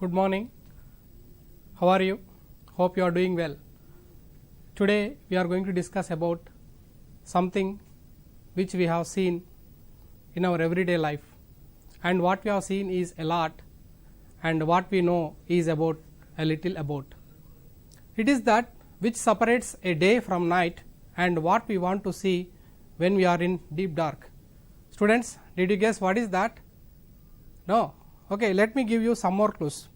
Good morning. How are you? Hope you are doing well. Today we are going to discuss about something which we have seen in our everyday life, and what we have seen is a lot, and what we know is about a little about. It is that which separates a day from night and what we want to see when we are in deep dark. Students, did you guess what is that? No? Okay, let me give you some more clues.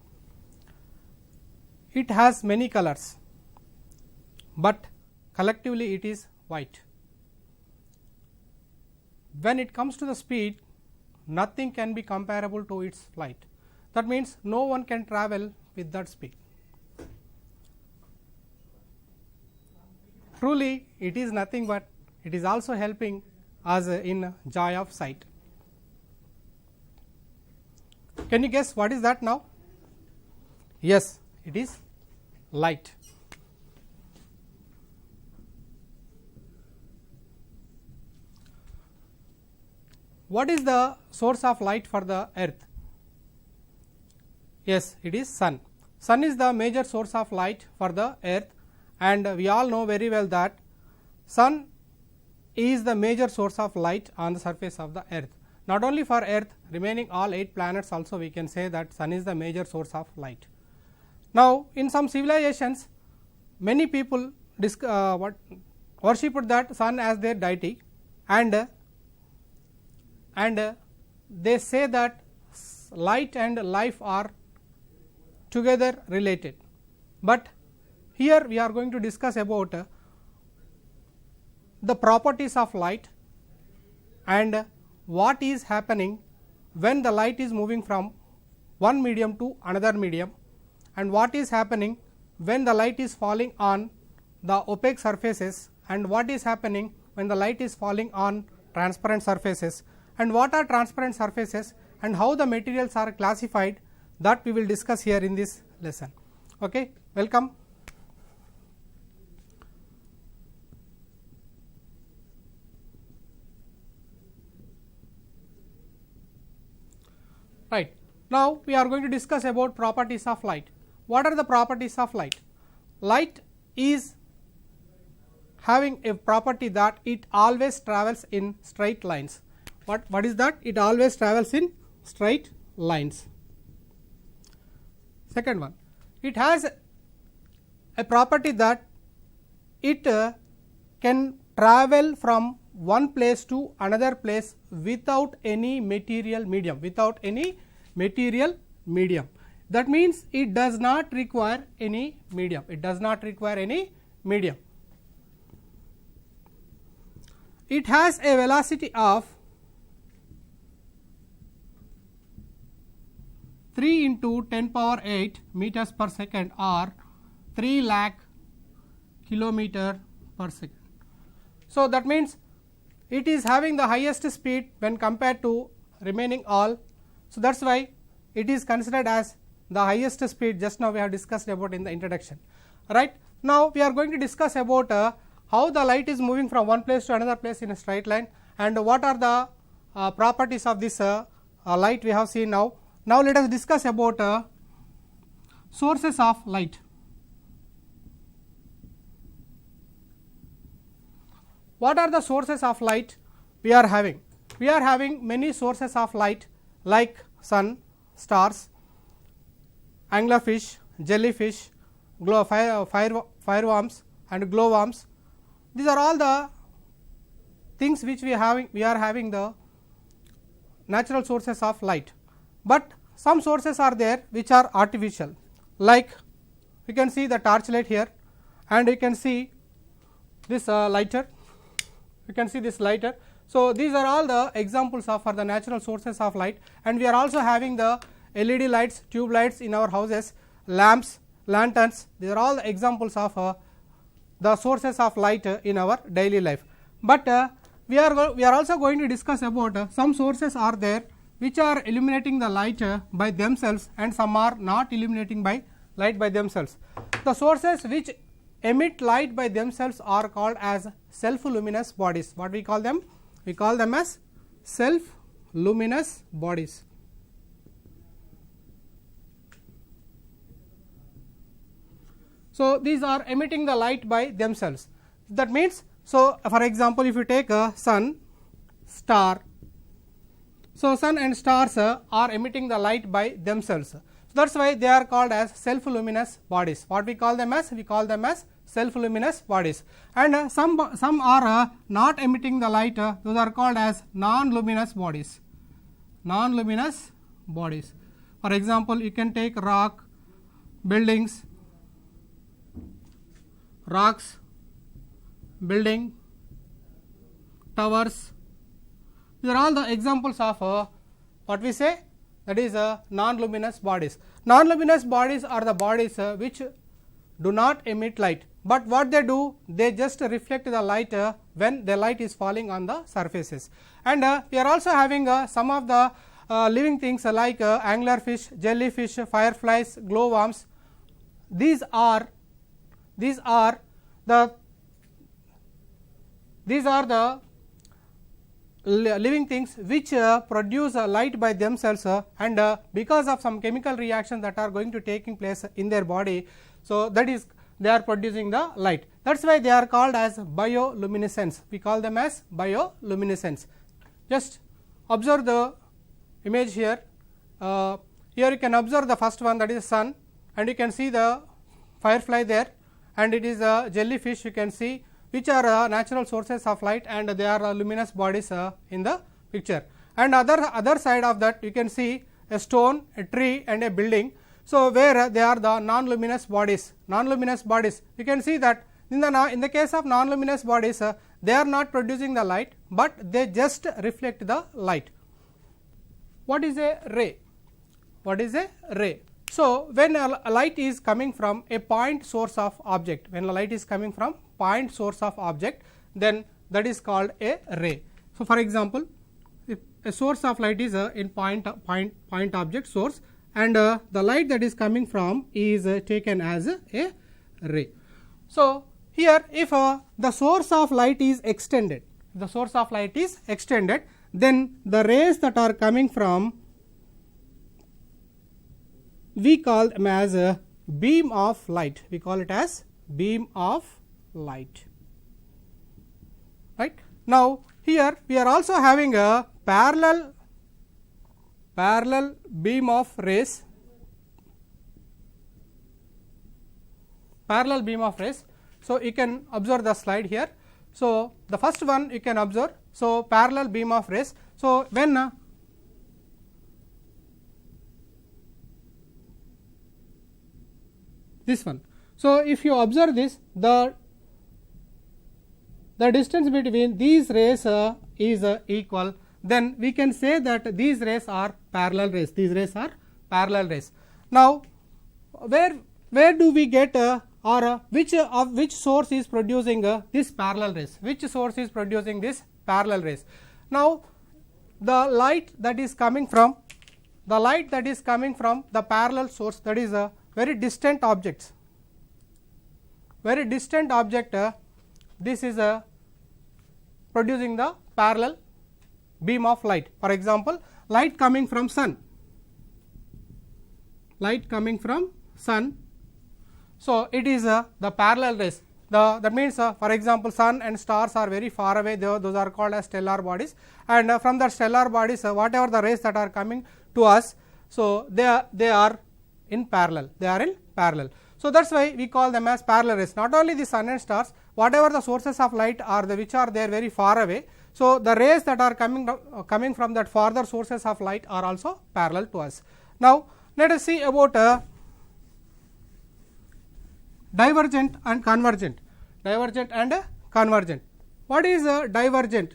It has many colors, but collectively it is white. When it comes to the speed, nothing can be comparable to its flight. That means no one can travel with that speed. Truly, it is nothing but it is also helping us in joy of sight. Can you guess what is that now? Yes, it is light. What is the source of light for the earth? Yes, it is sun. Sun is the major source of light for the earth, and we all know very well that sun is the major source of light on the surface of the earth. Not only for earth, remaining all 8 planets also we can say that sun is the major source of light. Now, in some civilizations, many people worshipped that sun as their deity, and they say that light and life are together related. But here we are going to discuss about the properties of light and what is happening when the light is moving from one medium to another medium, and what is happening when the light is falling on the opaque surfaces, and what is happening when the light is falling on transparent surfaces, and what are transparent surfaces and how the materials are classified, that we will discuss here in this lesson. Okay, welcome. Right. Now, we are going to discuss about properties of light. What are the properties of light? Light is having a property that it always travels in straight lines. What is that? It always travels in straight lines. Second one, it has a property that it can travel from one place to another place without any material medium, That means it does not require any medium. It has a velocity of 3 into 10 power 8 meters per second, or 3 lakh kilometer per second. So, that means it is having the highest speed when compared to remaining all. So, that is why it is considered as the highest speed. Just now we have discussed about in the introduction. Right. Now, we are going to discuss about how the light is moving from one place to another place in a straight line, and what are the properties of this light we have seen now. Now, let us discuss about sources of light. What are the sources of light we are having? We are having many sources of light like sun, stars, anglerfish, jellyfish, fireworms and glowworms. These are all the things which we are having the natural sources of light. But some sources are there which are artificial, like you can see the torchlight here, and you can see this lighter. So, these are all the examples for the natural sources of light, and we are also having the LED lights, tube lights in our houses, lamps, lanterns. These are all the examples of the sources of light in our daily life. But we are also going to discuss about some sources are there which are illuminating the light by themselves, and some are not illuminating by light by themselves. The sources which emit light by themselves are called as self-luminous bodies. What we call them? We call them as self-luminous bodies. So, these are emitting the light by themselves. That means, so for example, if you take a sun, star, so sun and stars are emitting the light by themselves. So, that is why they are called as self luminous bodies. What we call them as? We call them as self luminous bodies, and some are not emitting the light, those are called as non luminous bodies. Non luminous bodies. For example, you can take rock, buildings, rocks, building, towers. These are all the examples of what we say, that is non luminous bodies. Non luminous bodies are the bodies which do not emit light, but what they do, they just reflect the light when the light is falling on the surfaces. And we are also having some of the living things like anglerfish, jellyfish, fireflies, glowworms. These are the living things which produce light by themselves, and because of some chemical reactions that are going to taking place in their body. So, that is they are producing the light. That is why they are called as bioluminescence. We call them as bioluminescence. Just observe the image here. Here you can observe the first one, that is sun, and you can see the firefly there, and it is a jellyfish you can see, which are natural sources of light, and they are luminous bodies in the picture. And other side of that you can see a stone, a tree, and a building. So, where they are the non luminous bodies. Non luminous bodies, you can see that in the case of non luminous bodies, they are not producing the light, but they just reflect the light. What is a ray? What is a ray? So, when a light is coming from a point source of object, when a light is coming from point source of object, then that is called a ray. So, for example, if a source of light is in point object source, and the light that is coming from is taken as a ray. So, here if the source of light is extended, then the rays that are coming from, we call them as a beam of light. We call it as beam of light. Right. Now, here we are also having a parallel beam of rays. So, you can observe the slide here. So, the first one you can observe. So, parallel beam of rays. So, when this one. So, if you observe this, the distance between these rays is equal, then we can say that these rays are parallel rays. Now, where do we get or which source is producing this parallel rays? Now, the light that is coming from the parallel source, that is very distant object. This is producing the parallel beam of light. For example, light coming from sun. So, it is the parallel rays. That means, for example, sun and stars are very far away, those are called as stellar bodies, and from the stellar bodies, whatever the rays that are coming to us, so they are in parallel. So, that is why we call them as parallel rays. Not only the sun and stars, whatever the sources of light are which are there very far away. So, the rays that are coming from that farther sources of light are also parallel to us. Now, let us see about divergent and convergent. What is divergent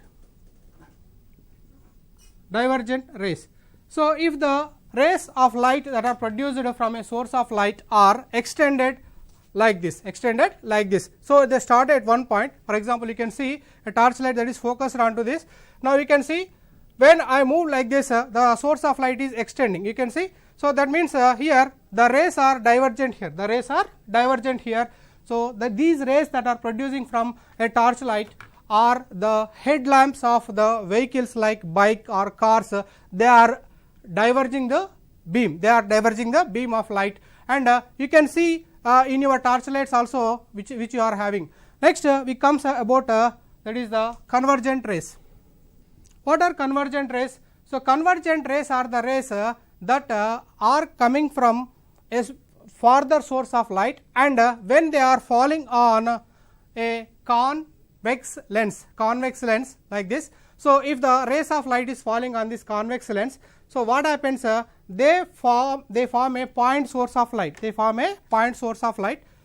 rays? So, if the rays of light that are produced from a source of light are extended like this. So, they start at one point. For example, you can see a torchlight that is focused onto this. Now, you can see when I move like this, the source of light is extending, you can see. So, that means here the rays are divergent here. So, these rays that are producing from a torchlight are the headlamps of the vehicles like bike or cars. They are diverging the beam, of light, and you can see in your torchlights also which you are having. Next we comes about that is the convergent rays. What are convergent rays? So, convergent rays are the rays that are coming from a farther source of light, and when they are falling on a convex lens like this. So, if the rays of light is falling on this convex lens, so what happens, they form a point source of light,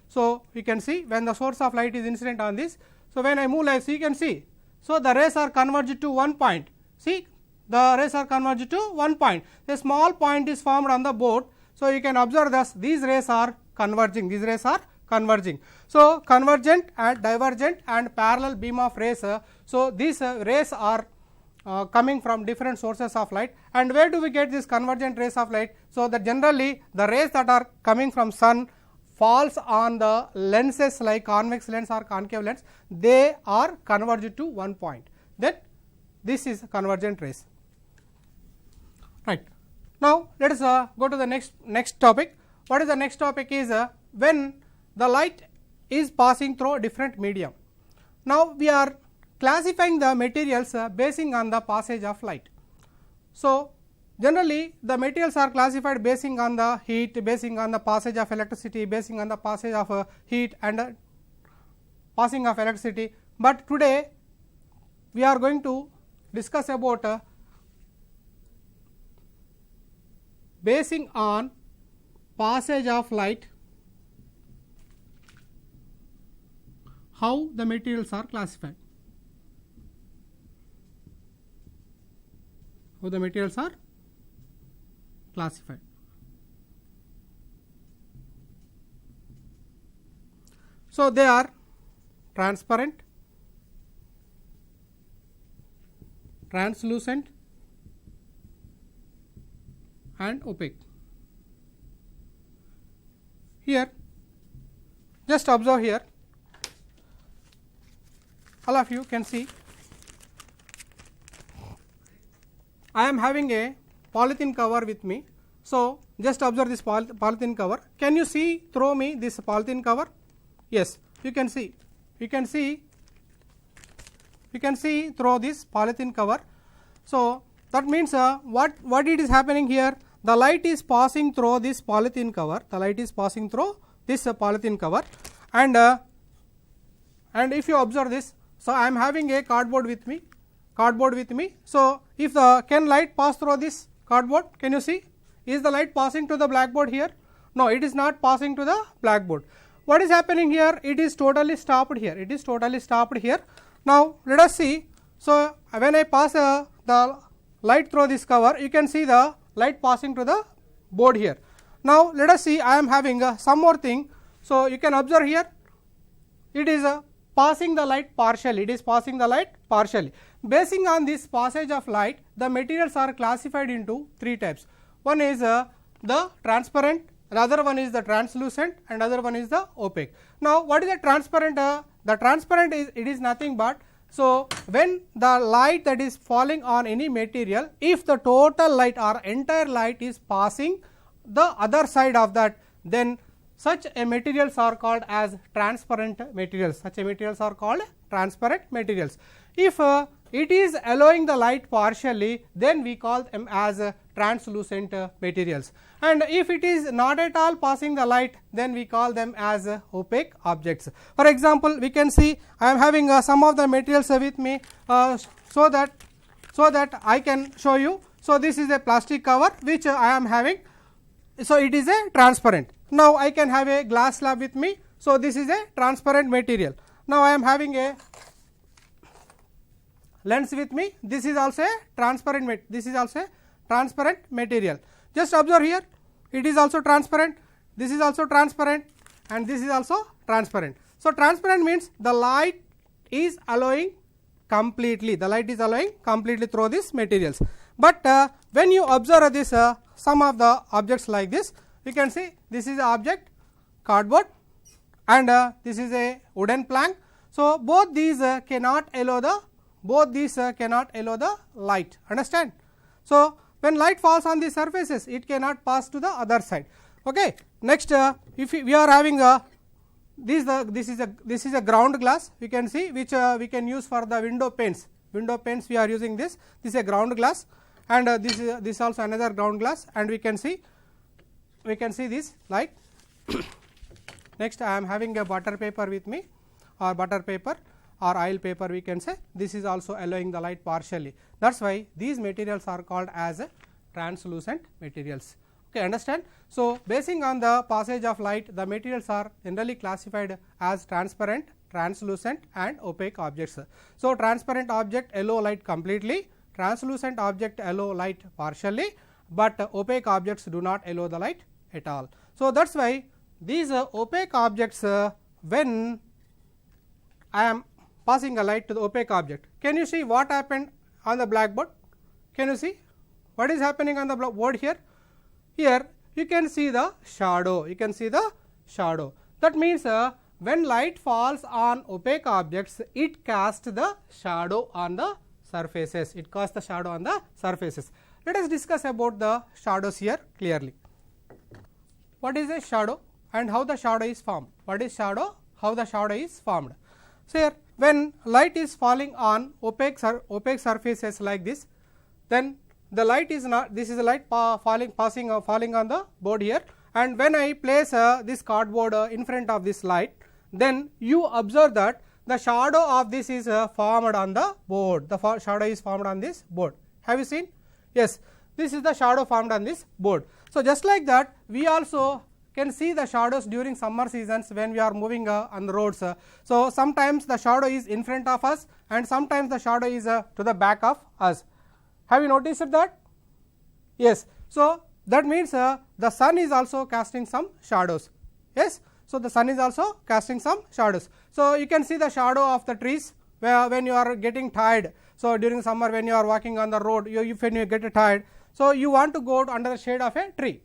So, you can see when the source of light is incident on this. So, when I move like this, you can see, so the rays are converged to one point, see the rays are converged to one point, a small point is formed on the board. So, you can observe thus these rays are converging, So, convergent and divergent and parallel beam of rays. So, these rays are coming from different sources of light, and where do we get these convergent rays of light? So, that generally the rays that are coming from sun falls on the lenses like convex lens or concave lens, they are converged to one point, then this is convergent rays. Right. Now, let us go to the next topic. What is the next topic is when the light is passing through different medium. Now, we are classifying the materials basing on the passage of light. So, generally the materials are classified basing on the heat, basing on the passage of electricity, basing on the passage of heat and passing of electricity, but today we are going to discuss about basing on passage of light, how the materials are classified. So, they are transparent, translucent and opaque. Here just observe here, all of you can see I am having a polythene cover with me. So, just observe this polythene cover. Can you see through me this polythene cover? Yes, you can see through this polythene cover. So, that means what it is happening here, the light is passing through this polythene cover, and if you observe this, so I am having a cardboard with me. So, if can light pass through this cardboard, can you see, is the light passing to the blackboard here? No, it is not passing to the blackboard. What is happening here? It is totally stopped here. Now, let us see. So, when I pass the light through this cover, you can see the light passing to the board here. Now, let us see, I am having some more thing. So, you can observe here, it is passing the light partially, Basing on this passage of light, the materials are classified into three types. One is the transparent, another one is the translucent, and other one is the opaque. Now, what is the transparent? The transparent is nothing but, so when the light that is falling on any material, if the total light or entire light is passing the other side of that, then such a materials are called as transparent materials. If it is allowing the light partially, then we call them as translucent materials, and if it is not at all passing the light, then we call them as opaque objects. For example, we can see I am having some of the materials with me, so that I can show you. So, this is a plastic cover which I am having, so it is a transparent. Now, I can have a glass slab with me, so this is a transparent material. Now, I am having a lens with me, this is also a transparent material. Just observe here, it is also transparent, this is also transparent, and this is also transparent. So, transparent means the light is allowing completely, through these materials. But when you observe this some of the objects like this, you can see this is a object cardboard, and this is a wooden plank. So, both these cannot allow the light, understand. So, when light falls on these surfaces, it cannot pass to the other side. Okay. next if we are having a this is a ground glass, we can see, which we can use for the window panes. Window panes we are using this is a ground glass, and this also another ground glass, and we can see this light. Next I am having a butter paper with me, or butter paper or oil paper, we can say. This is also allowing the light partially. That is why these materials are called as translucent materials. Okay, understand? So, basing on the passage of light, the materials are generally classified as transparent, translucent and opaque objects. So, transparent object allow light completely, translucent object allow light partially, but opaque objects do not allow the light at all. So, that is why these opaque objects, when I am passing a light to the opaque object, can you see what happened on the blackboard? Can you see what is happening on the board here? Here you can see the shadow, that means when light falls on opaque objects, it casts the shadow on the surfaces, Let us discuss about the shadows here clearly. What is a shadow and how the shadow is formed? What is shadow? How the shadow is formed? So, here when light is falling on opaque surfaces like this, then the light is not, this is a light falling on the board here, and when I place this cardboard in front of this light, then you observe that the shadow of this is formed on the board, shadow is formed on this board. Have you seen? Yes, this is the shadow formed on this board. So, just like that, we also can see the shadows during summer seasons when we are moving on the roads. So, sometimes the shadow is in front of us and sometimes the shadow is to the back of us. Have you noticed that? Yes. So, that means the sun is also casting some shadows. Yes. So, the sun is also casting some shadows. So, you can see the shadow of the trees when you are getting tired. So, during summer when you are walking on the road, when you get tired, so you want to go under the shade of a tree,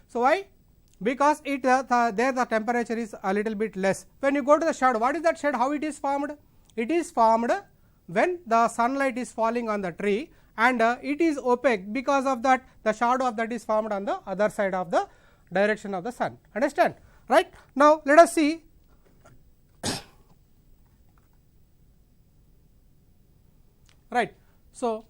So, why? Because it there the temperature is a little bit less. When you go to the shadow, what is that shade? How it is formed? It is formed when the sunlight is falling on the tree and it is opaque, because of that the shadow of that is formed on the other side of the direction of the sun. Understand? Right? Now, let us see. Right. So,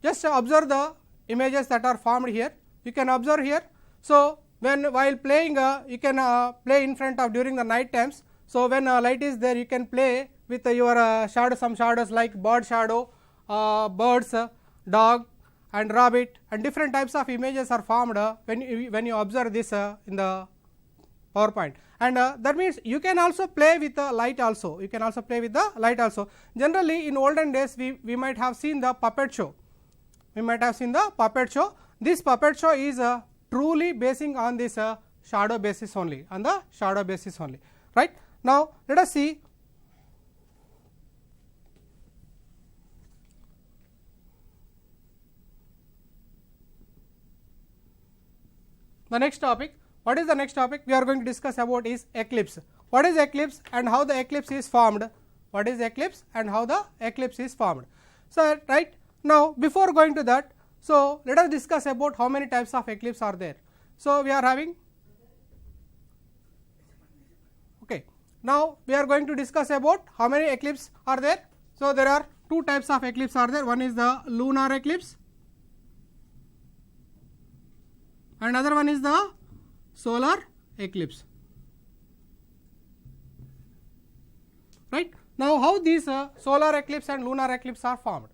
just observe the images that are formed here. You can observe here. So, while playing you can play in front of during the night times. So, when light is there, you can play with your some shadows like bird shadow, birds, dog and rabbit, and different types of images are formed when you observe this in the PowerPoint. And that means you can also play with the light also, Generally in olden days we might have seen the puppet show, This puppet show is truly basing on this shadow basis only, right. Now, let us see the next topic. What is the next topic we are going to discuss about is eclipse. What is eclipse and how the eclipse is formed? So, right now, before going to that, so let us discuss about how many types of eclipse are there. So, we are having, okay. Now, we are going to discuss about how many eclipse are there. So, there are two types of eclipse are there. One is the lunar eclipse and another one is the solar eclipse, right. Now, how these solar eclipse and lunar eclipse are formed?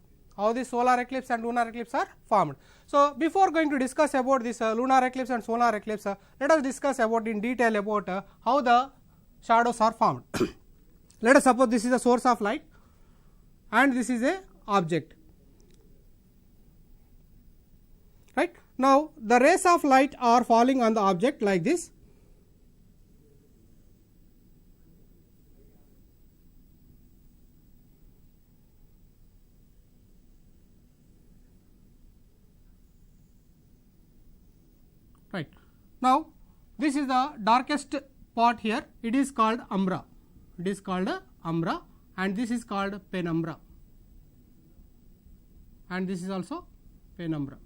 So, before going to discuss about this lunar eclipse and solar eclipse, let us discuss about in detail about how the shadows are formed. Let us suppose this is a source of light and this is a object, right. Now, the rays of light are falling on the object like this, right. Now, this is the darkest part here, it is called umbra, and this is called penumbra, and this is also penumbra.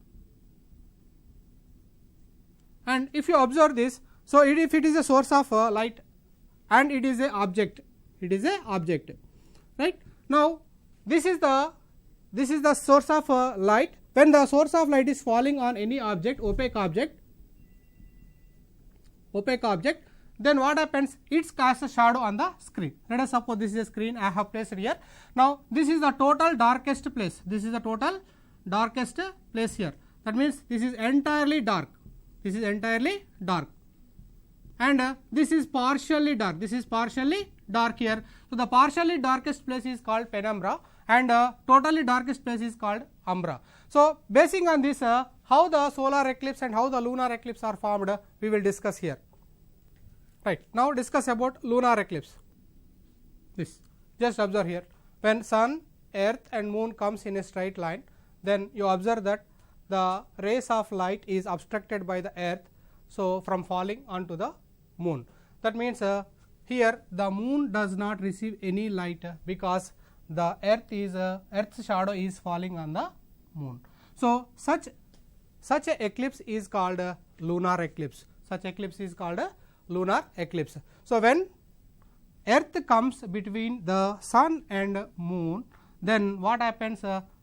and if you observe this, so if it is a source of light and it is a object, right. Now this is the source of light. When the source of light is falling on any object, opaque object, then what happens? It casts a shadow on the screen. Let us suppose this is a screen I have placed here. Now this is the total darkest place. This is the total darkest place here. That means this is entirely dark. This is entirely dark, and this is partially dark. This is partially dark here. So the partially darkest place is called penumbra, and totally darkest place is called umbra. So basing on this, how the solar eclipse and how the lunar eclipse are formed, we will discuss here. Right. Now discuss about lunar eclipse. This, just observe here, when sun, earth and moon comes in a straight line, then you observe that the rays of light is obstructed by the earth, so from falling onto the moon. That means here the moon does not receive any light because the earth's shadow is falling on the moon. So such a eclipse is called a lunar eclipse. Such eclipse is called a lunar eclipse. So when earth comes between the sun and moon, then what happens?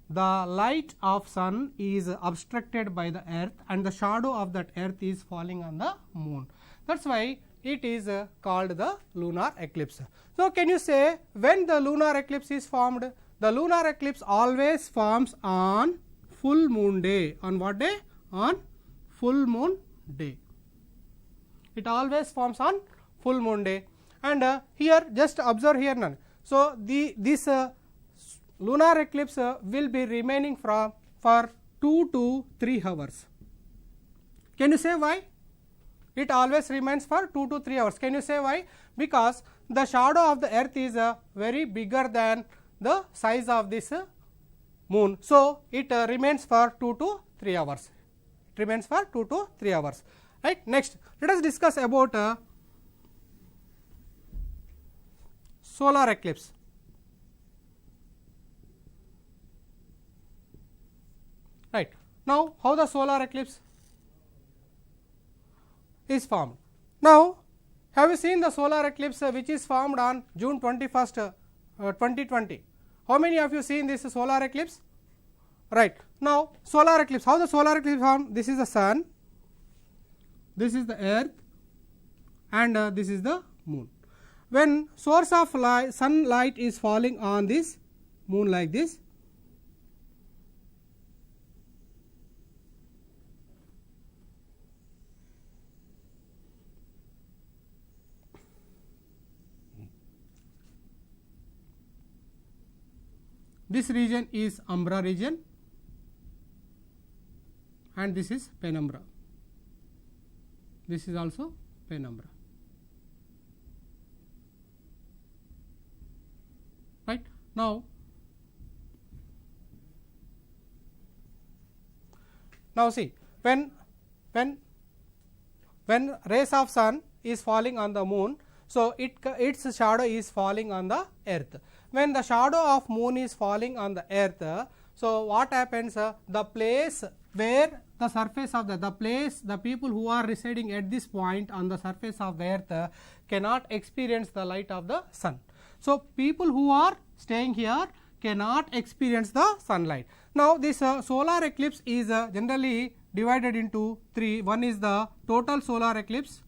The light of sun is obstructed by the earth and the shadow of that earth is falling on the moon. That is why it is called the lunar eclipse. So can you say when the lunar eclipse is formed? The lunar eclipse always forms on full moon day. On what day? On full moon day. It always forms on full moon day, and here just observe here now. So this lunar eclipse will be remaining for 2 to 3 hours. Can you say why? It always remains for 2 to 3 hours. Can you say why? Because the shadow of the earth is very bigger than the size of this moon. So it remains for 2 to 3 hours. It remains for 2 to 3 hours. Right. Next, let us discuss about solar eclipse. Right. Now how the solar eclipse is formed? Now have you seen the solar eclipse which is formed on June 21st, 2020? How many of you seen this solar eclipse? Right. Now solar eclipse, how the solar eclipse formed? This is the sun, this is the earth, and this is the moon. When source of sunlight is falling on this moon like this, this region is umbra region and this is penumbra. This is also penumbra. Right. Now see, when rays of sun is falling on the moon, so its shadow is falling on the earth. When the shadow of moon is falling on the earth, so what happens? The place where the surface of the people who are residing at this point on the surface of the earth cannot experience the light of the sun. So people who are staying here cannot experience the sunlight. Now this solar eclipse is generally divided into 3. One is the total solar eclipse,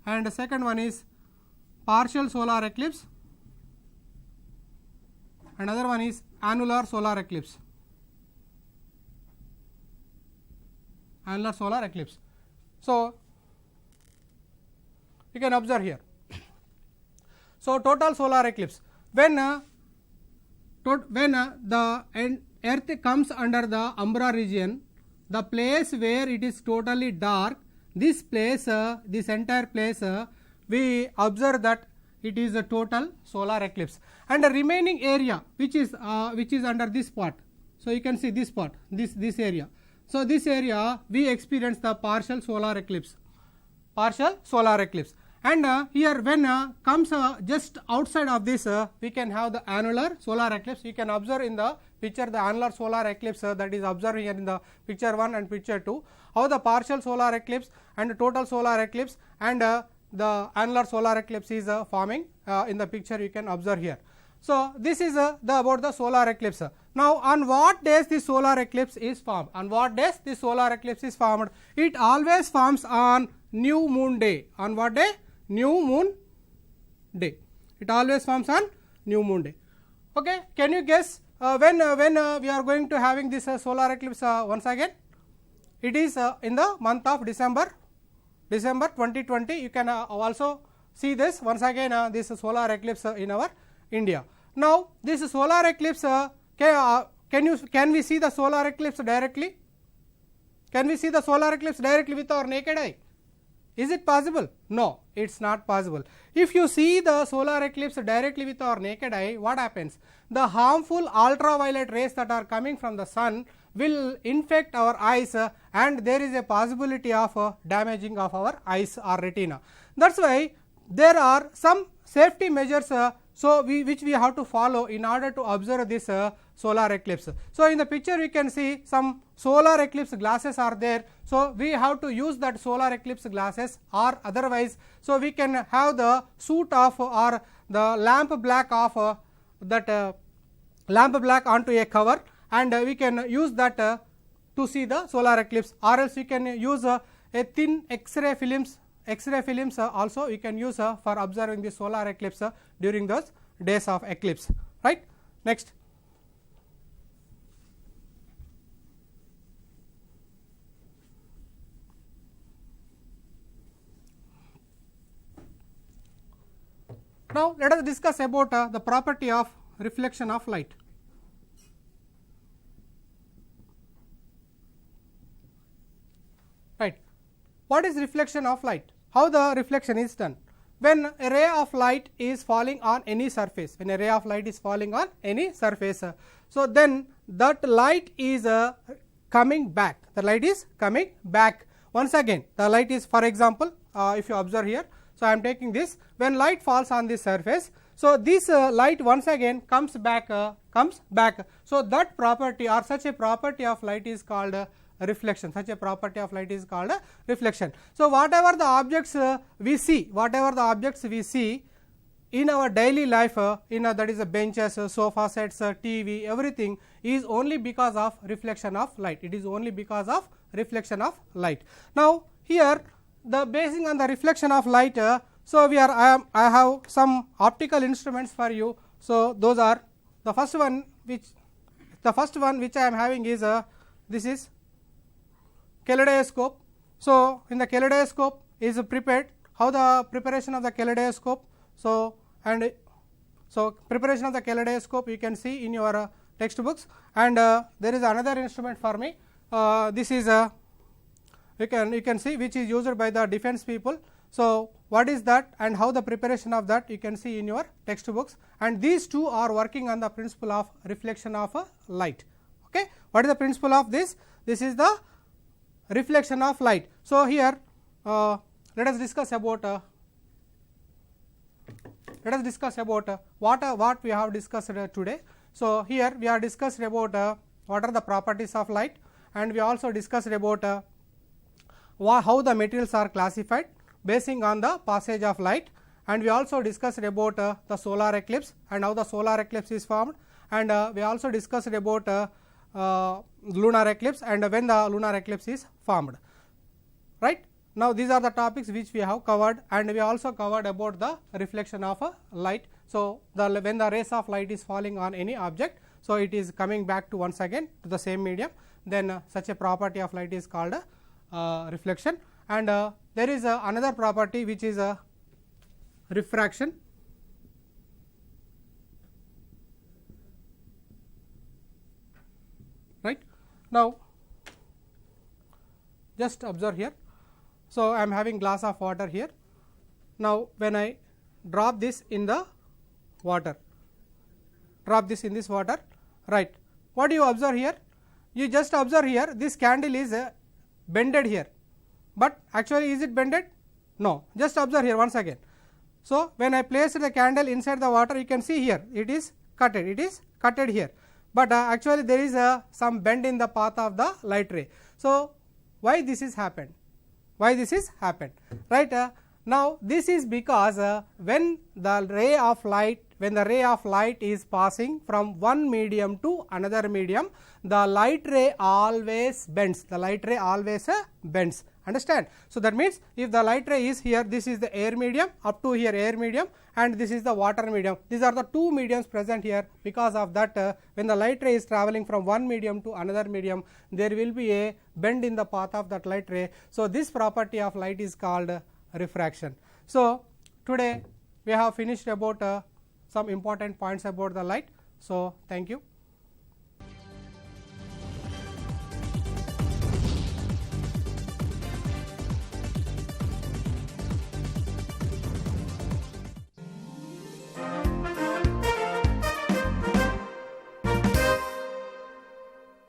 and the second one is partial solar eclipse, another one is annular solar eclipse. So you can observe here. So total solar eclipse, when the earth comes under the umbra region, the place where it is totally dark, this place, this entire place, we observe that it is a total solar eclipse, and the remaining area which is under this part. So you can see this part, this area. So this area we experience the partial solar eclipse, and here when comes just outside of this, we can have the annular solar eclipse. You can observe in the picture the annular solar eclipse that is observed here in the picture 1 and picture 2, how the partial solar eclipse and total solar eclipse and the annular solar eclipse is forming in the picture you can observe here. So, this is about the solar eclipse. Now, on what days the solar eclipse is formed? On what days the solar eclipse is formed? It always forms on new moon day. On what day? New moon day. It always forms on new moon day. Okay. Can you guess when we are going to having this solar eclipse once again? It is in the month of December 2020. You can also see this once again this solar eclipse in our India. Now, this solar eclipse can we see the solar eclipse directly? Can we see the solar eclipse directly with our naked eye? Is it possible? No, it is not possible. If you see the solar eclipse directly with our naked eye, what happens? The harmful ultraviolet rays that are coming from the sun will infect our eyes and there is a possibility of damaging of our eyes or retina. That is why there are some safety measures which we have to follow in order to observe this solar eclipse. So, in the picture you can see some solar eclipse glasses are there. So, we have to use that solar eclipse glasses or otherwise. So, we can have the suit of or the lamp black of that lamp black onto a cover and we can use that to see the solar eclipse, or else we can use a thin X-ray films. X-ray films also you can use for observing the solar eclipse during those days of eclipse, right. Next. Now, let us discuss about the property of reflection of light. Right. What is reflection of light? How the reflection is done? When a ray of light is falling on any surface, when a ray of light is falling on any surface, so then that light is coming back, the light is coming back. Once again, the light is, for example, if you observe here, so I am taking this, when light falls on this surface, so this light once again comes back. So, that property or such a property of light is called reflection. Such a property of light is called reflection. So, whatever the objects we see, in our daily life, that is benches, sofa sets, TV, everything is only because of reflection of light. It is only because of reflection of light. Now, here the basing on the reflection of light, so I have some optical instruments for you. So, those are the first one which I am having is this is kaleidoscope. So, in the kaleidoscope is prepared. How the preparation of the kaleidoscope? So, preparation of the kaleidoscope you can see in your textbooks, and there is another instrument for me. This is you can see which is used by the defense people. So, what is that and how the preparation of that you can see in your textbooks, and these two are working on the principle of reflection of light. Okay. What is the principle of this? This is the reflection of light. So, here let us discuss about what we have discussed today. So, here we are discussed about what are the properties of light, and we also discussed about how the materials are classified basing on the passage of light, and we also discussed about the solar eclipse and how the solar eclipse is formed, and we also discussed about lunar eclipse and when the lunar eclipse is formed, right. Now, these are the topics which we have covered, and we also covered about the reflection of light. So, when the rays of light is falling on any object, so it is coming back to once again to the same medium, then such a property of light is called reflection. And there is another property which is refraction. Right. Now, just observe here. So, I am having glass of water here. Now, when I drop this in the water, right. What do you observe here? You just observe here, this candle is bended here, but actually is it bended? No. Just observe here once again. So, when I place the candle inside the water, you can see here it is cutted here, but actually there is some bend in the path of the light ray. So, why this is happened? Why this is happened, right? Now, this is because when the ray of light is passing from one medium to another medium, the light ray always bends, bends, understand. So, that means if the light ray is here, this is the air medium, up to here air medium, and this is the water medium. These are the two mediums present here. Because of that, when the light ray is traveling from one medium to another medium, there will be a bend in the path of that light ray. So, this property of light is called refraction. So, today we have finished about some important points about the light. So, thank you.